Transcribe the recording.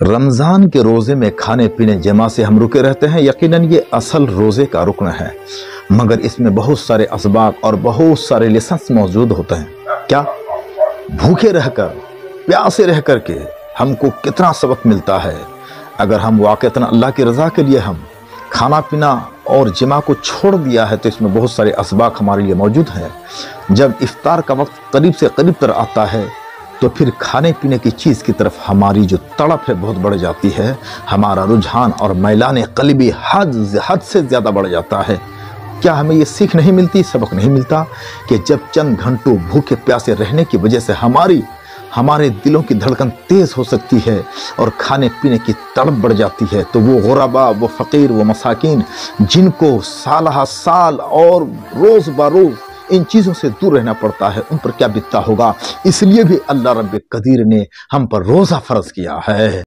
رمضان کے روزے میں کھانے پینے جمع سے ہم رکے رہتے ہیں۔ یقیناً یہ اصل روزے کا رکن ہے، مگر اس میں بہت سارے اسباق اور بہت سارے لیسنس موجود ہوتے ہیں۔ کیا بھوکے رہ کر، پیاسے رہ کر کے ہم کو کتنا سبق ملتا ہے اگر ہم واقعتاً اللہ کی رضا کے لیے ہم کھانا پینا اور جمع کو چھوڑ دیا ہے، تو اس میں بہت سارے اسباق ہمارے لیے موجود ہیں۔ جب افطار کا وقت قریب سے قریب تر آتا ہے تو پھر کھانے پینے کی چیز کی طرف ہماری جو تڑپ ہے بہت بڑھ جاتی ہے، ہمارا رجحان اور میلان قلبی حد سے زیادہ بڑھ جاتا ہے۔ کیا ہمیں یہ سیکھ نہیں ملتی، سبق نہیں ملتا کہ جب چند گھنٹوں بھوکے پیاسے رہنے کی وجہ سے ہمارے دلوں کی دھڑکن تیز ہو سکتی ہے اور کھانے پینے کی تڑپ بڑھ جاتی ہے، تو وہ غربا، وہ فقیر، وہ مساکین جن کو سالہ سال اور روز بروز ان چیزوں سے دور رہنا پڑتا ہے، ان پر کیا بیتتا ہوگا۔ اس لیے بھی اللہ رب قدیر نے ہم پر روزہ فرض کیا ہے۔